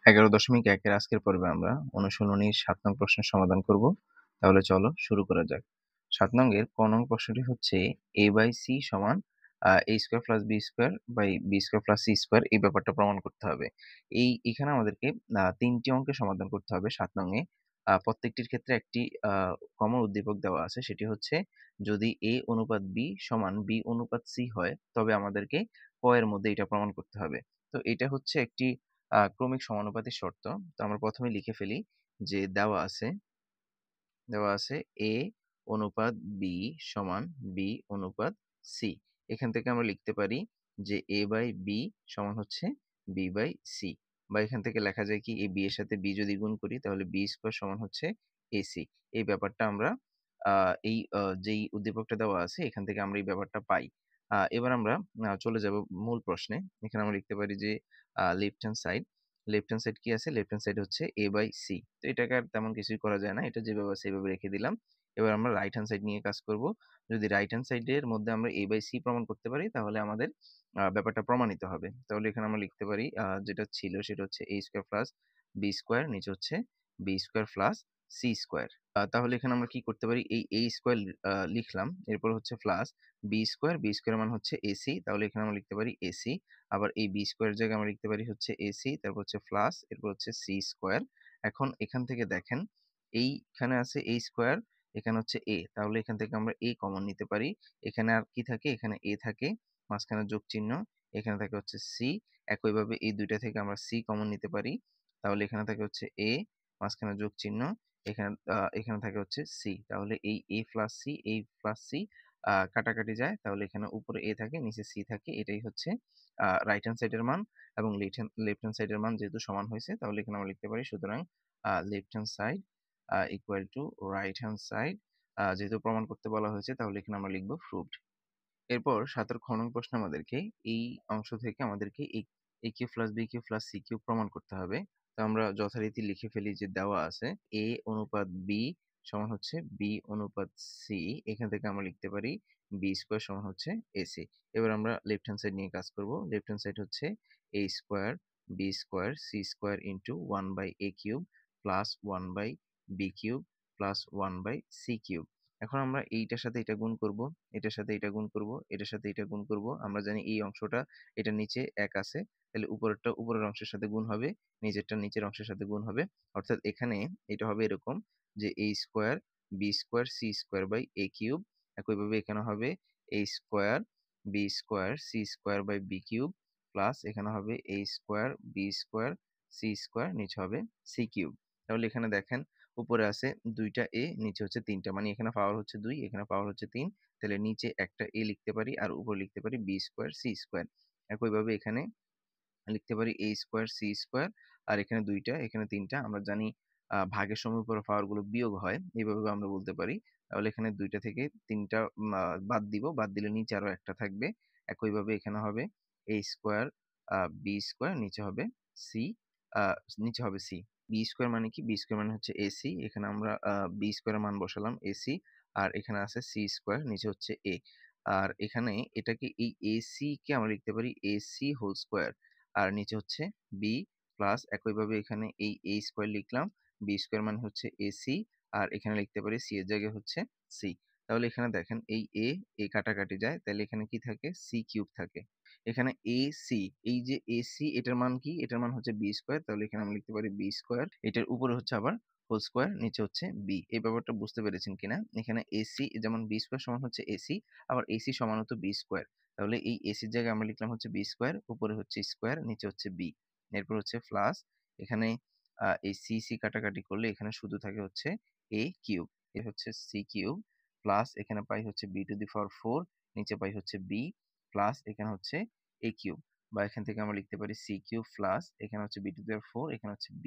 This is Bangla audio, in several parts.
11.1 এর আজকের পর্বে আমরা অনুশীলনীর ৭ নং প্রশ্নের সমাধান করব। তাহলে চলো শুরু করা যাক। ৭ নংয়ের ক নং প্রশ্নটি হচ্ছে a/c সমান a² + b² b² + c² এই ব্যাপারটা প্রমাণ করতে হবে। এখানে আমাদেরকে ৩টি অঙ্কের সমাধান করতে হবে ৭ নংয়ে। প্রত্যেকটির ক্ষেত্রে একটি কমন উদ্দীপক দেওয়া আছে, সেটি হচ্ছে যদি a অনুপাত b সমান b অনুপাত c হয় তবে আমাদেরকে ক এর মধ্যে এটা প্রমাণ করতে হবে। তো এটা হচ্ছে একটি ক্রমিক সমানুপাতিক শর্ত। তো আমরা প্রথমেই লিখে ফেলি যে দেওয়া আছে a অনুপাত b সমান b অনুপাত c। এখান থেকে আমরা লিখতে পারি যে a/b সমান হচ্ছে b/c, বা এখান থেকে লেখা যায় কি, এই b এর সাথে b যদি গুণ করি তাহলে b² সমান হচ্ছে ac। এই ব্যাপারটা আমরা যেই উদ্দীপকটা দেওয়া আছে এখান থেকে আমরা এই ব্যাপারটা পাই। এবার আমরা চলে যাব মূল প্রশ্নে। এখানে আমরা লিখতে পারি যে লেফট হ্যান্ড সাইড কি আছে? লেফট হ্যান্ড সাইড হচ্ছে a/c। তো এটাকে আর তেমন কিছুই করা যায় না, এটা যেভাবে আছে এভাবে রেখে দিলাম। এবার আমরা রাইট হ্যান্ড সাইড নিয়ে কাজ করব। যদি রাইট হ্যান্ড সাইডের মধ্যে আমরা a/c প্রমাণ করতে পারি তাহলে আমাদের ব্যাপারটা প্রমাণিত হবে। তাহলে এখানে আমরা লিখতে পারি যেটা ছিল সেটা হচ্ছে a² + b², নিচে হচ্ছে b² + c²। তাহলে এখানে আমরা কি করতে পারি, এই a² লিখলাম, এরপর হচ্ছে প্লাস b² মান হচ্ছে ac, তাহলে এখানে আমরা লিখতে পারি ac। আবার এই b² এর জায়গায় আমরা লিখতে পারি হচ্ছে ac, তারপর হচ্ছে প্লাস, এরপর হচ্ছে c²। এখন এখান থেকে দেখেন এইখানে আছে a², এখানে হচ্ছে a, তাহলে এখান থেকে আমরা a কমন নিতে পারি। এখানে আর কি থাকে? এখানে a থাকে, মাঝখানে যোগ চিহ্ন, এখানে থাকে হচ্ছে c। একইভাবে এই দুইটা থেকে আমরা c কমন নিতে পারি, তাহলে এখানে থাকে হচ্ছে a, মাঝখানে যোগ চিহ্ন, এখানে থাকে হচ্ছে c। তাহলে এই a প্লাস c কাটাকাটি যায়, তাহলে এখানে উপরে a থাকে, নিচে c থাকে। এটাই হচ্ছে রাইট হ্যান্ড সাইডের মান, এবং লেফট হ্যান্ড সাইডের মান যেহেতু সমান হয়েছে তাহলে এখানে আমরা লিখতে পারি, সুতরাং left hand side equal two right hand side. যেহেতু প্রমাণ করতে বলা হয়েছে তাহলে এখানে আমরা লিখব প্রুভড। এরপর ৭ এর খ নং প্রশ্নে আমাদেরকে এই অংশ থেকে আমাদেরকে a³ + b³ + c³ প্রমাণ করতে হবে। তো আমরা যথারীতি লিখে ফেলি যে দেওয়া আছে a অনুপাত b সমান হচ্ছে b অনুপাত c। এখান থেকে আমরা লিখতে পারি b² সমান হচ্ছে ac। এবার আমরা লেফট হ্যান্ড সাইড নিয়ে কাজ করব। লেফট হ্যান্ড সাইড হচ্ছে a² b² c² into 1/a³ plus 1/b³ plus 1/c³। এখন আমরা এইটার সাথে এটা গুণ করব, এটার সাথে এটা গুণ করব, এটার সাথে এটা গুণ করব। আমরা জানি এই অংশটা, এটার নিচে ১ আছে, তাহলে উপরেরটা উপরের অংশের সাথে গুণ হবে, নিচেরটা নিচের অংশের সাথে গুণ হবে। অর্থাৎ এখানে এটা হবে এরকম যে a² b² c²/a³। একইভাবে এখানে হবে a² b² c²/b³ প্লাস এখানে হবে a² b² c², নিচে হবে c³। তাহলে এখানে দেখেন উপরে আছে ২টা a, নিচে হচ্ছে ৩টা, মানে এখানে পাওয়ার হচ্ছে ২, এখানে পাওয়ার হচ্ছে ৩। তাহলে নিচে একটা a লিখতে পারি আর উপরে লিখতে পারি b² c²। একইভাবে এখানে লিখতে পারি a² c², আর এখানে ২টা, এখানে ৩টা। আমরা জানি ভাগের সময় উপরে পাওয়ার গুলো বিয়োগ হয়, এইভাবে আমরা বলতে পারি। তাহলে এখানে ২টা থেকে ৩টা বাদ দিব, বাদ দিলে নিচে আরো একটা থাকবে। একইভাবে এখানে হবে a² b², নিচে হবে c, আ নিচে হবে c। b² মানে কি? b² মানে হচ্ছে ac। এখানে আমরা b² এর মান বসালাম ac, আর এখানে আছে c², নিচে হচ্ছে a। আর এখানে এটাকে এই ac কে আমরা লিখতে পারি ac হোল স্কয়ার, আর নিচে হচ্ছে b প্লাস, একইভাবে এখানে এই a² লিখলাম, b² মানে হচ্ছে ac, আর এখানে লিখতে পারি c এর জায়গায় হচ্ছে c। তাহলে এখানে দেখেন এই a কাটাকাটি যায়, তাহলে এখানে কি থাকে? c³ থাকে। এখানে ac, এই যে ac এটার মান কি? এটার মান হচ্ছে b², তাহলে এখানে আমরা লিখতে পারি b²। এটার উপরে হচ্ছে আবার হোল স্কয়ার, নিচে হচ্ছে b। এই ব্যাপারটা বুঝতে পেরেছেন কিনা? এখানে ac যেমন b² সমান হচ্ছে ac, আবার ac সমান হতো b²। তাহলে এই ac এর জায়গায় আমরা লিখলাম হচ্ছে b², উপরে হচ্ছে স্কয়ার, নিচে হচ্ছে b। এরপর হচ্ছে প্লাস, এখানে এই c কাটাকাটি করলে এখানে শুধু থাকে হচ্ছে a³। এ হচ্ছে c³ প্লাস এখানে পাই হচ্ছে b⁴, নিচে পাই হচ্ছে b প্লাস এখানে হচ্ছে a³, বা এখান থেকে আমরা লিখতে পারি c³ প্লাস এখানে হচ্ছে b⁴, এখানে হচ্ছে b।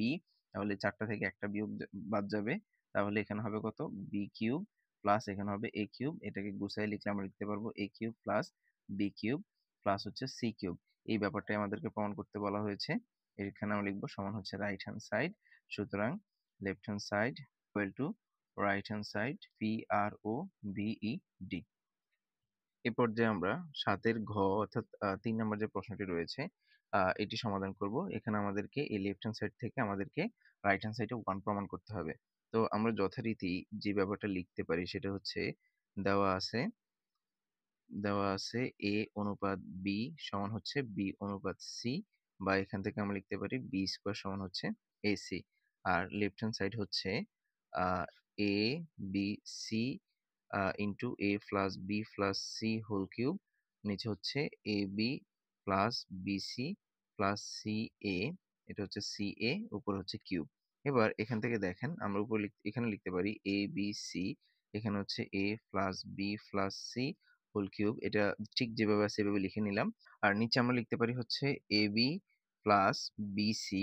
তাহলে ৪টা থেকে একটা বিয়োগ বাদ যাবে, তাহলে এখানে হবে কত? b³ প্লাস এখানে হবে a³। এটাকে গুছাই লিখলে আমরা লিখতে পারবো a³ প্লাস b³ প্লাস হচ্ছে c³। এই ব্যাপারটাই আমাদেরকে প্রমাণ করতে বলা হয়েছে। এখানে আমরা লিখবো সমান হচ্ছে রাইট হ্যান্ড সাইড। সুতরাং left hand side equal two right hand side PROVED। এ পর্যায়ে আমরা ৭ এর ঘ অর্থাৎ ৩ নম্বর যে প্রশ্নটি রয়েছে, এটি সমাধান করব। এখানে আমাদেরকে এই লেফট হ্যান্ড সাইড থেকে আমাদেরকে রাইট হ্যান্ড সাইডে 1 প্রমাণ করতে হবে। তো আমরা যথারীতি যে ব্যাপারটা লিখতে পারি সেটা হচ্ছে দেওয়া আছে দেওয়া আছে a অনুপাত b সমান হচ্ছে b অনুপাত c, বা এখান থেকে আমরা লিখতে পারি b স্কয়ার সমান হচ্ছে ac। আর লেফট হ্যান্ড সাইড হচ্ছে a b c into a plus b plus c whole cube, নিচে হচ্ছে a b plus b c plus c a, এটা হচ্ছে c a, উপরে হচ্ছে কিউব। এবার এখান থেকে দেখেন আমরা উপরে এখানে লিখতে পারি a b c, এখানে হচ্ছে a plus b plus c whole cube, এটা ঠিক যেভাবে আছে সেভাবে লিখে নিলাম। আর নিচে আমরা লিখতে পারি হচ্ছে A B plus B C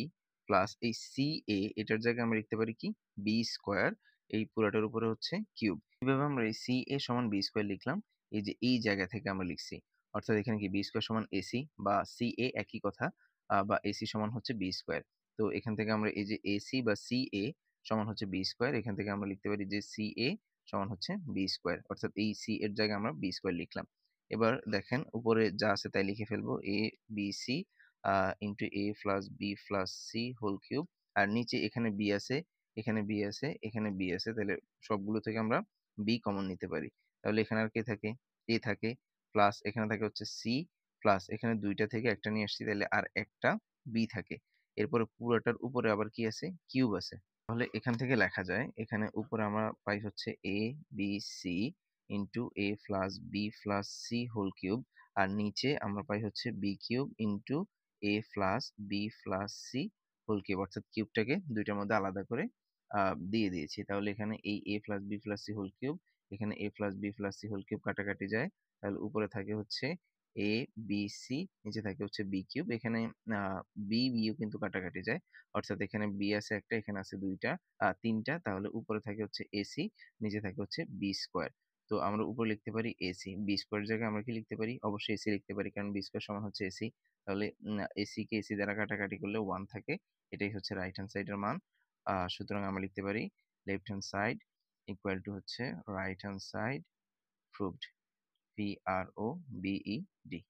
plus এই সি এ, এটার জায়গায় আমরা লিখতে পারি কি বি স্কোয়ার, এই পুরাটার উপরে হচ্ছে কিউব। কিভাবে আমরা এই সি এ সমান বি স্কোয়ার লিখলাম, এই যে এই জায়গা থেকে আমরা লিখছি, অর্থাৎ এখানে কি বি স্কোয়ার সমান এসি বা সি এ একই কথা, বা এসি সমান হচ্ছে বি স্কোয়ার। তো এখান থেকে আমরা এই যে এসি বা সি এ সমান হচ্ছে বি স্কোয়ার, এখান থেকে আমরা লিখতে পারি যে সি এ সমান হচ্ছে বি স্কোয়ার, অর্থাৎ এই সি এর জায়গায় আমরা বি স্কোয়ার লিখলাম। এবার দেখেন উপরে যা আছে তাই লিখে ফেলবো, A B C into A plus B plus C whole cube. আর নিচে এখানে বি আছে, এখানে বি আছে, এখানে বি আছে, তাহলে সবগুলো থেকে আমরা বি কমন নিতে পারি। তাহলে এখানে আর কে থাকে, এ থাকে, প্লাস এখানে থাকে হচ্ছে সি, প্লাস এখানে দুইটা থেকে একটা নিয়ে আসছি, তাহলে আর একটা বি থাকে। এরপরে পুরোটার উপরে আবার কি আছে, কিউব আছে। তাহলে এখান থেকে লেখা যায়, এখানে উপরে আমরা পাই হচ্ছে A B C into A plus B plus C whole cube, আর নিচে আমরা পাই হচ্ছে B cube into A plus B plus C whole cube, অর্থাৎ কিউবটাকে দুইটার মধ্যে আলাদা করে দিয়ে দিয়েছি। তাহলে এখানে এই A plus B plus C whole cube, এখানে A plus B plus C whole cube কাটাকাটি যায়, তাহলে উপরে থাকে হচ্ছে এ বি সি, নিচে থাকে হচ্ছে বি কিউব, এখানে বি বিও কিন্তু কাটাকাটি যায়, অর্থাৎ এখানে বি আছে একটা, এখানে আছে দুইটা, তিনটা, তাহলে উপরে থাকে হচ্ছে এসি, নিচে থাকে হচ্ছে বি স্কোয়ার। তো আমরা উপরে লিখতে পারি এসি, বি স্কোয়ার জায়গায় আমরা কি লিখতে পারি, অবশ্যই এসি লিখতে পারি, কারণ বি স্কোয়ার সমান হচ্ছে এসি। তাহলে এসি কে এসি দ্বারা কাটাকাটি করলে 1 থাকে, এটাই হচ্ছে রাইট হ্যান্ড সাইডের মান। সুতরাং আমরা লিখতে পারি left hand side equal to হচ্ছে right hand side proved, P R O V E D.